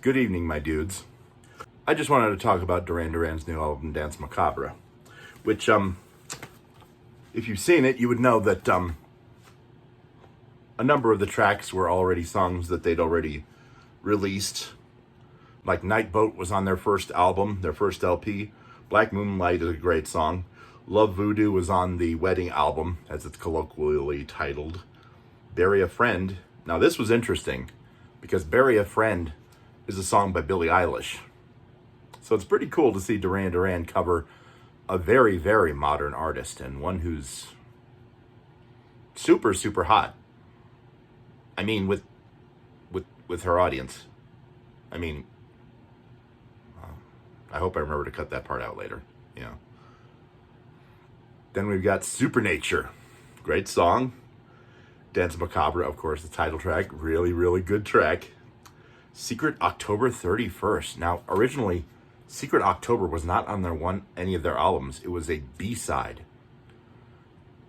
Good evening, my dudes. I just wanted to talk about Duran Duran's new album, Danse Macabre, which, if you've seen it, you would know that a number of the tracks were already songs that they'd already released. Like Night Boat was on their first album, their first LP. Black Moonlight is a great song. Love Voodoo was on the Wedding album, as it's colloquially titled. Bury a Friend. Now this was interesting, because Bury a Friend is a song by Billie Eilish. So it's pretty cool to see Duran Duran cover a very, very modern artist, and one who's super, super hot. I mean, with her audience. I mean, I hope I remember to cut that part out later, you know. Then we've got Supernature. Great song. Danse Macabre, of course, the title track. Really, really good track. Secret October 31st. Now, originally, Secret October was not on any of their albums. It was a B-side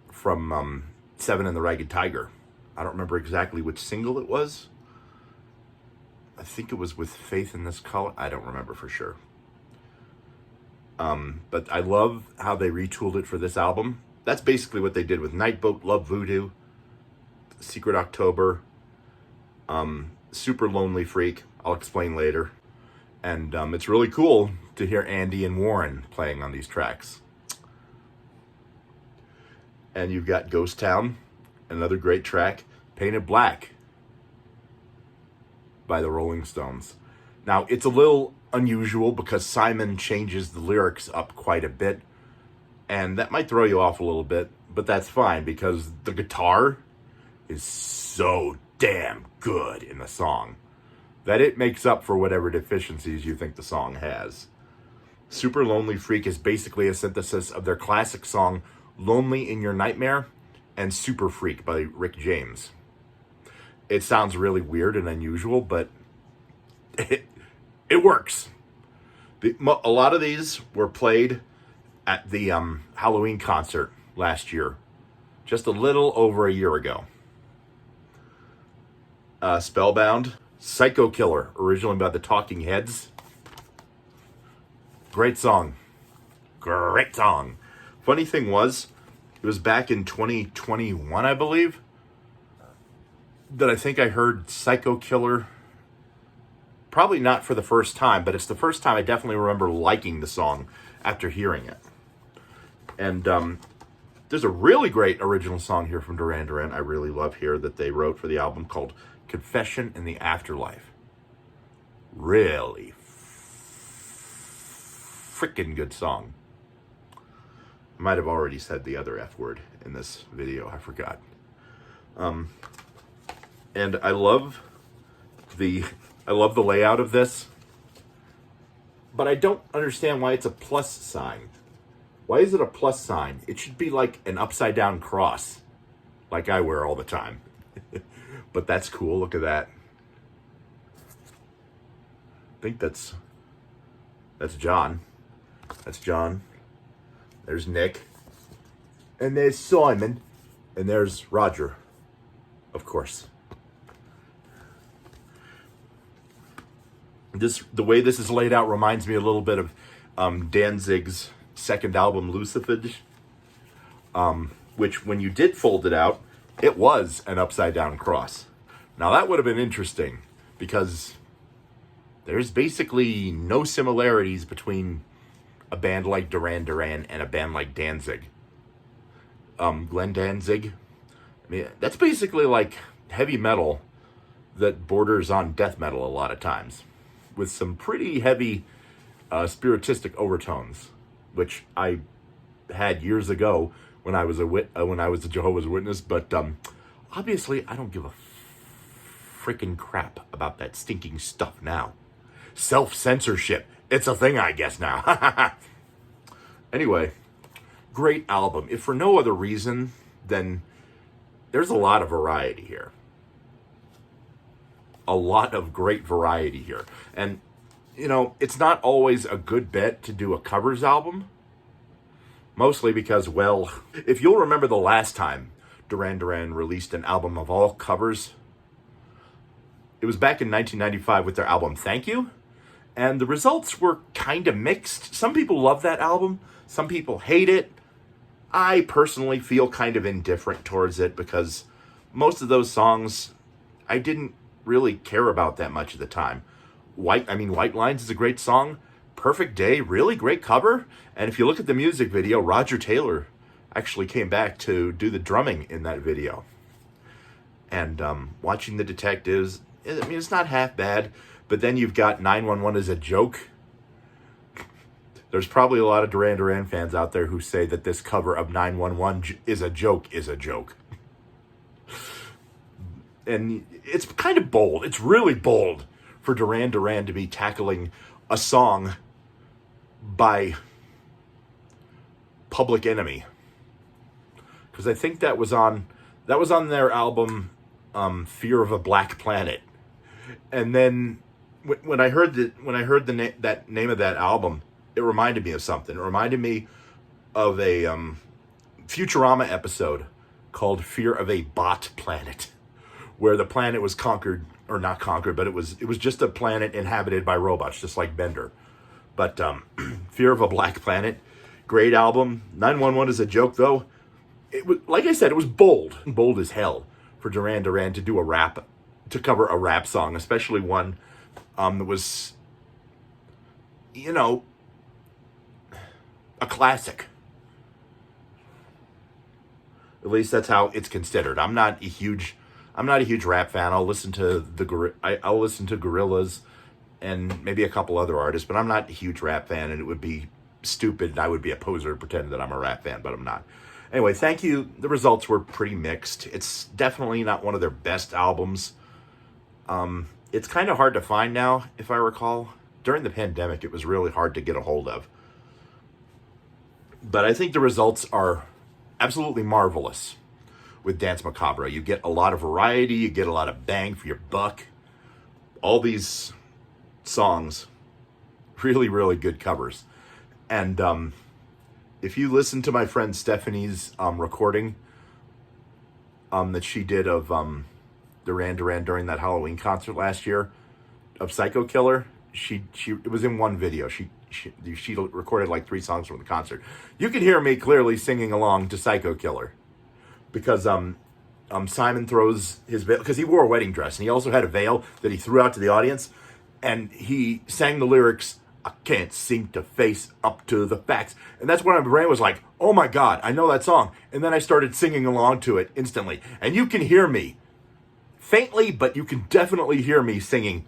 from Seven and the Ragged Tiger. I don't remember exactly which single it was. I think it was with Faith in This Color. I don't remember for sure. But I love how they retooled it for this album. That's basically what they did with Night Boat, Love Voodoo, Secret October, Super Lonely Freak. I'll explain later. And it's really cool to hear Andy and Warren playing on these tracks. And you've got Ghost Town, another great track. Painted Black by the Rolling Stones. Now, it's a little unusual because Simon changes the lyrics up quite a bit. And that might throw you off a little bit, but that's fine because the guitar is so damn good in the song that it makes up for whatever deficiencies you think the song has. Super Lonely Freak is basically a synthesis of their classic song Lonely in Your Nightmare and Super Freak by Rick James. It sounds really weird and unusual, but it works. A lot of these were played at the Halloween concert last year, just a little over a year ago. Spellbound, Psycho Killer, originally by the Talking Heads. Great song. Great song. Funny thing was, it was back in 2021, I believe, that I think I heard Psycho Killer. Probably not for the first time, but it's the first time I definitely remember liking the song after hearing it. And there's a really great original song here from Duran Duran I really love here that they wrote for the album called Confession in the Afterlife. Really freaking good song. I might have already said the other F word in this video. I forgot. And I love the layout of this, but I don't understand why it's a plus sign. Why is it a plus sign? It should be like an upside down cross, like I wear all the time. But that's cool. Look at that. I think that's John. That's John. There's Nick. And there's Simon. And there's Roger, of course. The way this is laid out reminds me a little bit of Danzig's second album, Lucifage, which when you did fold it out, it was an upside down cross. Now that would have been interesting because there's basically no similarities between a band like Duran Duran and a band like Danzig. Glenn Danzig, I mean, that's basically like heavy metal that borders on death metal a lot of times, with some pretty heavy spiritistic overtones, which I had years ago when I was a Jehovah's Witness. But obviously, I don't give a freaking crap about that stinking stuff now. Self-censorship, it's a thing, I guess now. Anyway, great album. If for no other reason, then there's a lot of variety here. A lot of great variety here. And, you know, it's not always a good bet to do a covers album. Mostly because, well, if you'll remember the last time Duran Duran released an album of all covers, It was back in 1995 with their album Thank You. And the results were kind of mixed. Some people love that album. Some people hate it. I personally feel kind of indifferent towards it because most of those songs I didn't really care about that much at the time. White Lines is a great song. Perfect Day, really great cover. And if you look at the music video, Roger Taylor actually came back to do the drumming in that video. And Watching the Detectives, I mean, it's not half bad. But then you've got 911 as a joke. There's probably a lot of Duran Duran fans out there who say that this cover of 911 is a joke. And it's kind of bold. It's really bold for Duran Duran to be tackling a song by Public Enemy. Because I think that was on their album Fear of a Black Planet. And then when I heard that name of that album, it reminded me of something. It reminded me of a Futurama episode called Fear of a Bot Planet, where the planet was conquered, or not conquered, but it was just a planet inhabited by robots, just like Bender. But Fear of a Black Planet, great album. 911 is a joke, though. It was, like I said, it was bold as hell for Duran Duran to cover a rap song, especially one that was, a classic. At least that's how it's considered. I'm not a huge rap fan. I'll listen to Gorillaz and maybe a couple other artists, but I'm not a huge rap fan, and it would be stupid, and I would be a poser to pretend that I'm a rap fan, but I'm not. Anyway, Thank You. The results were pretty mixed. It's definitely not one of their best albums. It's kind of hard to find now, if I recall. During the pandemic, it was really hard to get a hold of. But I think the results are absolutely marvelous with Danse Macabre. You get a lot of variety. You get a lot of bang for your buck. All these songs, really, really good covers. And if you listen to my friend Stephanie's recording that she did of Duran Duran during that Halloween concert last year of Psycho Killer, it was in one video. She recorded like 3 songs from the concert. You can hear me clearly singing along to Psycho Killer because Simon throws his veil, because he wore a wedding dress and he also had a veil that he threw out to the audience, and he sang the lyrics, "I can't seem to face up to the facts." And that's when my brain was like, oh my God, I know that song. And then I started singing along to it instantly. And you can hear me faintly, but you can definitely hear me singing,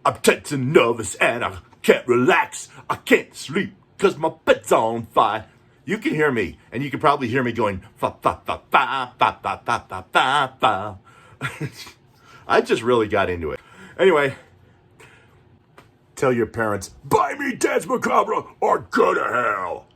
"I'm tense and nervous and I can't relax. I can't sleep because my bed's on fire." You can hear me, and you can probably hear me going, fa, fa, fa, fa, fa, fa, fa, fa, fa, fa. I just really got into it. Anyway, tell your parents, buy me Danse Macabre or go to hell.